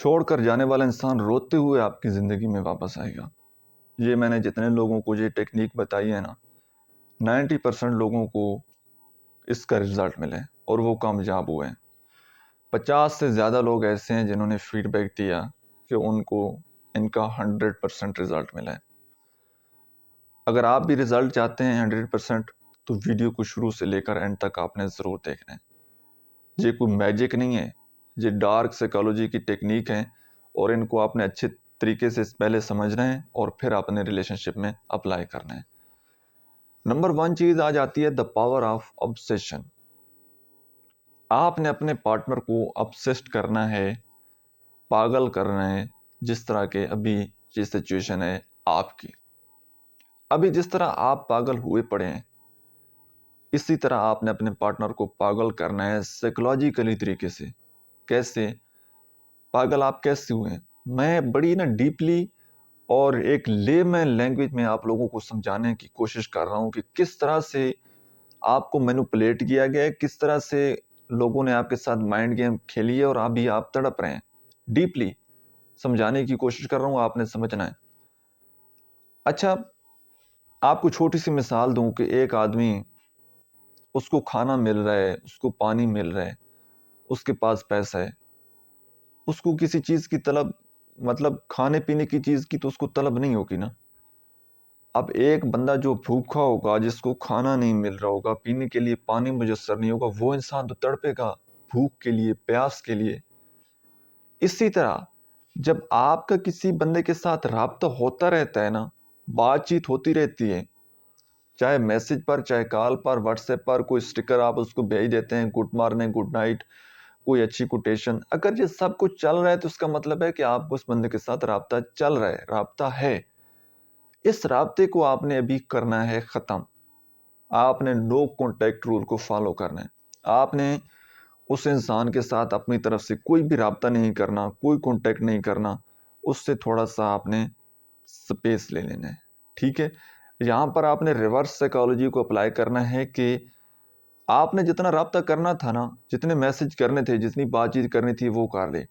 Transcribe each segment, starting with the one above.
چھوڑ کر جانے والا انسان روتے ہوئے آپ کی زندگی میں واپس آئے گا۔ یہ میں نے جتنے لوگوں کو یہ ٹیکنیک بتائی ہے نا، 90% لوگوں کو اس کا رزلٹ ملے اور وہ کامیاب ہوئے ہیں۔ 50 سے زیادہ لوگ ایسے ہیں جنہوں نے فیڈ بیک دیا کہ ان کو ان کا 100% رزلٹ ملا ہے۔ اگر آپ بھی رزلٹ چاہتے ہیں 100%، تو ویڈیو کو شروع سے لے کر اینڈ تک آپ نے ضرور دیکھنا ہے۔ یہ کوئی میجک نہیں ہے، یہ ڈارک سائیکالوجی کی ٹیکنیک ہے، اور ان کو آپ نے اچھے طریقے سے پہلے سمجھنا ہے اور پھر اپنے ریلیشن شپ میں اپلائی کرنا ہے۔ نمبر 1 چیز آ جاتی ہے دا پاور آف obsession۔ آپ نے اپنے پارٹنر کو obsessed کرنا ہے، پاگل کرنا ہے، جس طرح کے ابھی یہ سچویشن ہے آپ کی۔ ابھی جس طرح آپ پاگل ہوئے پڑے ہیں، اسی طرح آپ نے اپنے پارٹنر کو پاگل کرنا ہے سائیکولوجیکلی طریقے سے۔ کیسے پاگل آپ کیسے ہوئے ہیں؟ میں بڑی ڈیپلی اور ایک لے مین لینگویج میں آپ لوگوں کو سمجھانے کی کوشش کر رہا ہوں کہ کس طرح سے آپ کو مینوپولیٹ کیا گیا ہے، کس طرح سے لوگوں نے آپ کے ساتھ مائنڈ گیم کھیلی ہے اور ابھی آپ تڑپ رہے ہیں۔ ڈیپلی سمجھانے کی کوشش کر رہا ہوں، آپ نے سمجھنا ہے۔ اچھا، آپ کو چھوٹی سی مثال دوں کہ ایک آدمی، اس کو کھانا مل رہا ہے، اس کو پانی مل رہا ہے، اس کے پاس پیسہ ہے، اس کو کسی چیز کی طلب، مطلب کھانے پینے کی چیز کی تو اس کو طلب نہیں ہوگی نا۔ اب ایک بندہ جو بھوکا ہوگا، جس کو کھانا نہیں مل رہا ہوگا، پینے کے لیے پانی میسر نہیں ہوگا، وہ انسان تو تڑپے گا بھوک کے لیے، پیاس کے لیے۔ اسی طرح جب آپ کا کسی بندے کے ساتھ رابطہ ہوتا رہتا ہے نا، بات چیت ہوتی رہتی ہے، چاہے میسج پر، چاہے کال پر، واٹس ایپ پر، کوئی سٹیکر آپ اس کو بھیج دیتے ہیں، گڈ مارننگ، گڈ نائٹ، کوئی اچھی کوٹیشن، اگر یہ سب کچھ چل رہا ہے تو اس کا مطلب ہے کہ آپ کو اس بندے کے ساتھ رابطہ چل رہا ہے، رابطہ ہے۔ اس رابطے کو آپ نے ابھی کرنا ہے ختم۔ آپ نے نو کانٹیکٹ رول کو فالو کرنا ہے۔ آپ نے اس انسان کے ساتھ اپنی طرف سے کوئی بھی رابطہ نہیں کرنا، کوئی کانٹیکٹ نہیں کرنا، اس سے تھوڑا سا آپ نے سپیس لے لینا ہے، ٹھیک ہے؟ یہاں پر آپ نے ریورس سائیکالوجی کو اپلائی کرنا ہے کہ آپ نے جتنا رابطہ کرنا تھا نا، جتنے میسج کرنے تھے، جتنی بات چیت کرنی تھی، وہ کر لے۔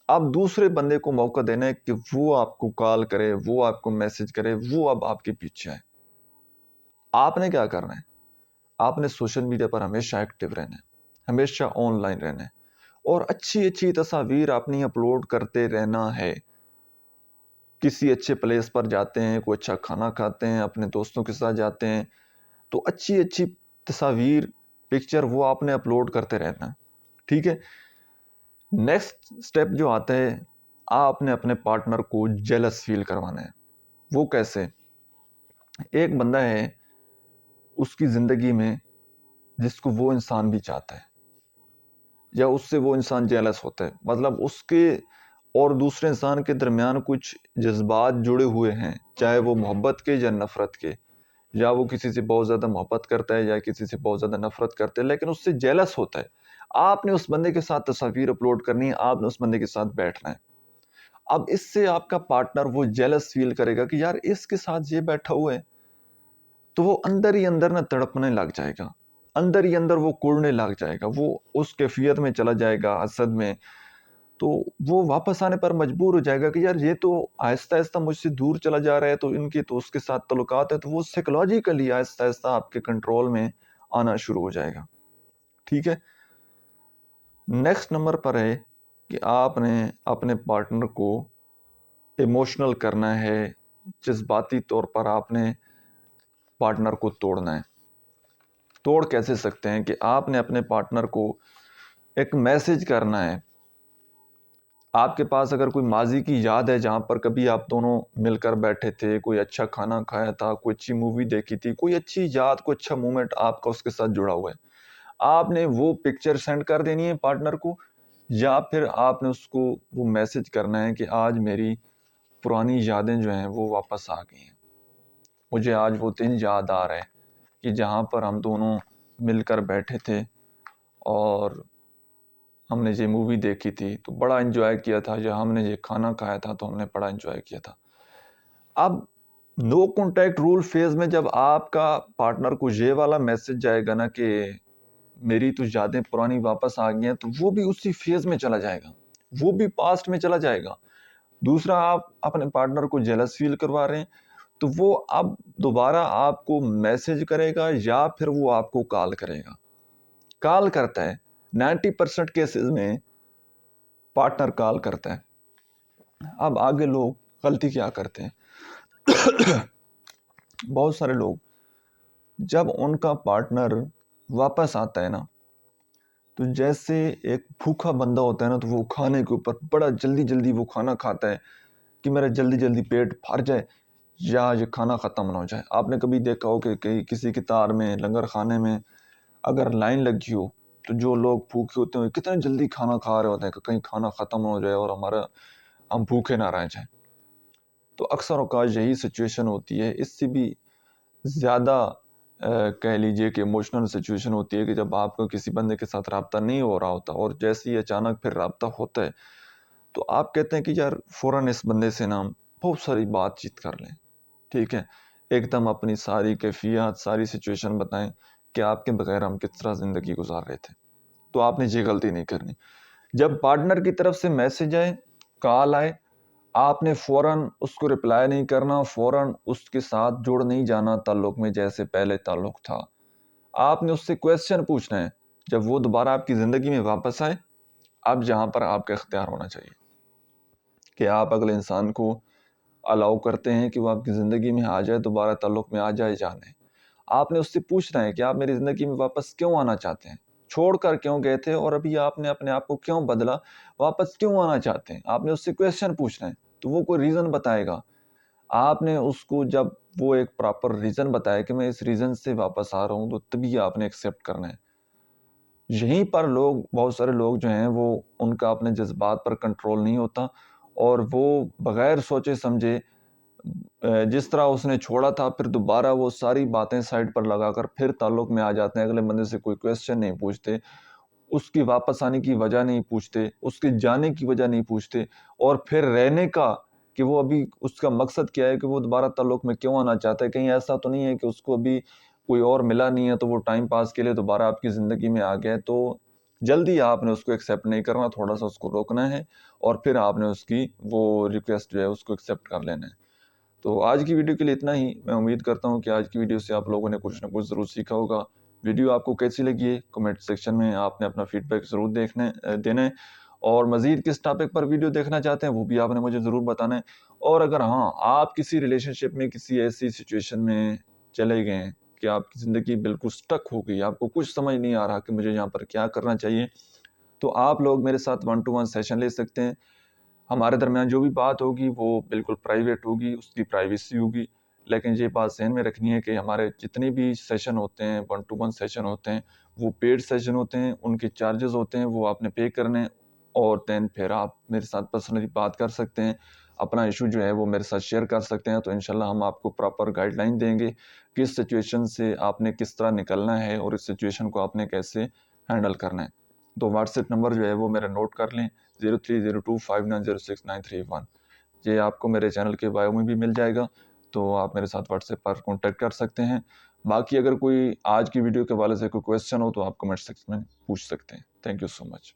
اب دوسرے بندے کو موقع دینا ہے کہ وہ آپ کو کال کرے، وہ آپ کو میسج کرے، وہ اب آپ کے پیچھے ہے۔ آپ نے کیا کرنا ہے؟ آپ نے سوشل میڈیا پر ہمیشہ ایکٹیو رہنا ہے، ہمیشہ آن لائن رہنا ہے، اور اچھی اچھی تصاویر اپنی اپلوڈ کرتے رہنا ہے۔ کسی اچھے پلیس پر جاتے ہیں، کوئی اچھا کھانا کھاتے ہیں، اپنے دوستوں کے ساتھ جاتے ہیں، تو اچھی اچھی تصاویر، پکچر وہ آپ نے اپلوڈ کرتے رہنا ہے، ٹھیک ہے؟ نیکسٹ سٹیپ جو آتا ہے، آپ نے اپنے پارٹنر کو جیلس فیل کروانا ہے۔ وہ کیسے؟ ایک بندہ ہے اس کی زندگی میں جس کو وہ انسان بھی چاہتا ہے، یا اس سے وہ انسان جیلس ہوتا ہے، مطلب اس کے اور دوسرے انسان کے درمیان کچھ جذبات جڑے ہوئے ہیں، چاہے وہ محبت کے یا نفرت کے، یا وہ کسی سے بہت زیادہ محبت کرتا ہے یا کسی سے بہت زیادہ نفرت کرتا ہے، لیکن اس سے جیلس ہوتا ہے۔ آپ نے اس بندے کے ساتھ تصاویر اپلوڈ کرنی ہے، آپ نے اس بندے کے ساتھ بیٹھنا ہے۔ اب اس سے آپ کا پارٹنر وہ جیلس فیل کرے گا کہ یار اس کے ساتھ یہ بیٹھا ہوا ہے، تو وہ اندر ہی اندر تڑپنے لگ جائے گا، اندر ہی اندر وہ کوڑنے لگ جائے گا، وہ اس کیفیت میں چلا جائے گا، حسد میں۔ تو وہ واپس آنے پر مجبور ہو جائے گا کہ یار یہ تو آہستہ آہستہ مجھ سے دور چلا جا رہا ہے، تو ان کے تو اس کے ساتھ تعلقات ہے، تو وہ سائیکولوجیکلی آہستہ آہستہ آپ کے کنٹرول میں آنا شروع ہو جائے گا، ٹھیک ہے؟ نیکسٹ نمبر پر ہے کہ آپ نے اپنے پارٹنر کو ایموشنل کرنا ہے، جذباتی طور پر آپ نے پارٹنر کو توڑنا ہے۔ توڑ کیسے سکتے ہیں؟ کہ آپ نے اپنے پارٹنر کو ایک میسج کرنا ہے۔ آپ کے پاس اگر کوئی ماضی کی یاد ہے جہاں پر کبھی آپ دونوں مل کر بیٹھے تھے، کوئی اچھا کھانا کھایا تھا، کوئی اچھی مووی دیکھی تھی، کوئی اچھی یاد، کوئی اچھا مومنٹ آپ کا اس کے ساتھ جڑا ہوا ہے، آپ نے وہ پکچر سینڈ کر دینی ہے پارٹنر کو، یا پھر آپ نے اس کو وہ میسج کرنا ہے کہ آج میری پرانی یادیں جو ہیں وہ واپس آ گئی ہیں، مجھے آج وہ دن یاد آ رہا ہے کہ جہاں پر ہم دونوں مل کر بیٹھے تھے اور ہم نے یہ مووی دیکھی تھی تو بڑا انجوائے کیا تھا، یا ہم نے یہ کھانا کھایا تھا تو ہم نے بڑا انجوائے کیا تھا۔ اب نو کانٹیکٹ رول فیز میں جب آپ کا پارٹنر کو یہ والا میسج جائے گا نا کہ میری تو یادیں پرانی واپس آ گئی ہیں، تو وہ بھی اسی فیز میں چلا جائے گا، وہ بھی پاسٹ میں چلا جائے گا. دوسرا, آپ اپنے پارٹنر کو جیلس فیل کروا رہے ہیں تو وہ اب دوبارہ آپ کو میسج کرے گا یا پھر وہ آپ کو کال کرے گا. کال کرتا ہے 90% کیسز میں پارٹنر کال کرتا ہے. اب آگے لوگ غلطی کیا کرتے ہیں, بہت سارے لوگ جب ان کا پارٹنر واپس آتا ہے نا تو جیسے ایک بھوکا بندہ ہوتا ہے نا تو وہ کھانے کے اوپر بڑا جلدی وہ کھانا کھاتا ہے کہ میرا جلدی پیٹ بھر جائے یا یہ کھانا ختم نہ ہو جائے. آپ نے کبھی دیکھا ہو کہ کسی قطار میں, لنگر خانے میں اگر لائن لگی ہو تو جو لوگ بھوکے ہوتے ہیں کتنے جلدی کھانا کھا رہے ہوتے ہیں کہ کہیں کھانا ختم نہ ہو جائے اور ہم بھوکے نہ رہ جائیں. تو اکثر اوقات یہی سچویشن ہوتی ہے. اس سے بھی زیادہ کہہ لیجئے کہ ایموشنل سچویشن ہوتی ہے کہ جب آپ کو کسی بندے کے ساتھ رابطہ نہیں ہو رہا ہوتا اور جیسے ہی اچانک پھر رابطہ ہوتا ہے تو آپ کہتے ہیں کہ یار فوراً اس بندے سے نا بہت ساری بات چیت کر لیں, ٹھیک ہے, ایک دم اپنی ساری کیفیات, ساری سچویشن بتائیں کہ آپ کے بغیر ہم کس طرح زندگی گزار رہے تھے. تو آپ نے یہ غلطی نہیں کرنی. جب پارٹنر کی طرف سے میسج آئے, کال آئے, آپ نے فوراً اس کو رپلائی نہیں کرنا, فوراً اس کے ساتھ جڑ نہیں جانا تعلق میں جیسے پہلے تعلق تھا. آپ نے اس سے کویسچن پوچھنا ہے. جب وہ دوبارہ آپ کی زندگی میں واپس آئے, اب جہاں پر آپ کا اختیار ہونا چاہیے کہ آپ اگلے انسان کو الاؤ کرتے ہیں کہ وہ آپ کی زندگی میں آ جائے, دوبارہ تعلق میں آ جائے جانے. آپ نے اس سے پوچھنا ہے کہ آپ میری زندگی میں واپس کیوں آنا چاہتے ہیں, چھوڑ کر کیوں گئے تھے اور ابھی آپ نے اپنے آپ کو کیوں بدلا, واپس کیوں آنا چاہتے ہیں. آپ نے اس سے کویسچن پوچھنا ہے تو وہ کوئی ریزن بتائے گا. آپ نے اس کو جب وہ ایک پراپر ریزن بتایا کہ میں اس ریزن سے واپس آ رہا ہوں تو تبھی آپ نے ایکسیپٹ کرنا ہے. یہیں پر بہت سارے لوگ جو ہیں وہ ان کا اپنے جذبات پر کنٹرول نہیں ہوتا اور وہ بغیر سوچے سمجھے جس طرح اس نے چھوڑا تھا پھر دوبارہ وہ ساری باتیں سائڈ پر لگا کر پھر تعلق میں آ جاتے ہیں. اگلے بندے سے کوئی کویسچن نہیں پوچھتے, اس کی واپس آنے کی وجہ نہیں پوچھتے, اس کے جانے کی وجہ نہیں پوچھتے, اور پھر رہنے کا کہ وہ ابھی اس کا مقصد کیا ہے کہ وہ دوبارہ تعلق میں کیوں آنا چاہتا ہے. کہیں ایسا تو نہیں ہے کہ اس کو ابھی کوئی اور ملا نہیں ہے تو وہ ٹائم پاس کے لیے دوبارہ آپ کی زندگی میں آ گیا. تو جلدی آپ نے اس کو ایکسیپٹ نہیں کرنا, تھوڑا سا اس کو روکنا ہے اور پھر آپ نے اس کی وہ ریکویسٹ جو ہے اس کو ایکسیپٹ کر لینا ہے. تو آج کی ویڈیو کے لیے اتنا ہی. میں امید کرتا ہوں کہ آج کی ویڈیو سے آپ لوگوں نے کچھ نہ کچھ ضرور سیکھا ہوگا. ویڈیو آپ کو کیسی لگی ہے کمنٹ سیکشن میں آپ نے اپنا فیڈ بیک ضرور دینا ہے, اور مزید کس ٹاپک پر ویڈیو دیکھنا چاہتے ہیں وہ بھی آپ نے مجھے ضرور بتانا ہے. اور اگر آپ کسی ریلیشن شپ میں کسی ایسی سچویشن میں چلے گئے ہیں کہ آپ کی زندگی بالکل سٹک ہو گئی, آپ کو کچھ سمجھ نہیں آ رہا کہ مجھے یہاں پر کیا کرنا چاہیے, تو آپ لوگ میرے ساتھ 1-to-1 سیشن لے سکتے ہیں. ہمارے درمیان جو بھی بات ہوگی وہ بالکل پرائیویٹ ہوگی, اس کی پرائیویسی ہوگی. لیکن یہ بات ذہن میں رکھنی ہے کہ ہمارے جتنے بھی سیشن ہوتے ہیں 1-to-1 سیشن ہوتے ہیں وہ پیڈ سیشن ہوتے ہیں, ان کے چارجز ہوتے ہیں, وہ آپ نے پے کرنے, اور دین پھر آپ میرے ساتھ پرسنلی بات کر سکتے ہیں, اپنا ایشو جو ہے وہ میرے ساتھ شیئر کر سکتے ہیں. تو انشاءاللہ ہم آپ کو پراپر گائیڈ لائن دیں گے کہ اس سچویشن سے آپ نے کس طرح نکلنا ہے اور اس سچویشن کو آپ نے کیسے ہینڈل کرنا ہے. تو واٹس ایپ نمبر جو ہے وہ میرا نوٹ کر لیں 0302590691. یہ آپ کو میرے چینل کے بایو میں بھی مل جائے گا, تو آپ میرے ساتھ واٹس ایپ پر کانٹیکٹ کر سکتے ہیں. باقی اگر کوئی آج کی ویڈیو کے حوالے سے کوئی کویسچن ہو تو آپ کمنٹ سیکشن میں پوچھ سکتے ہیں. Thank you so much.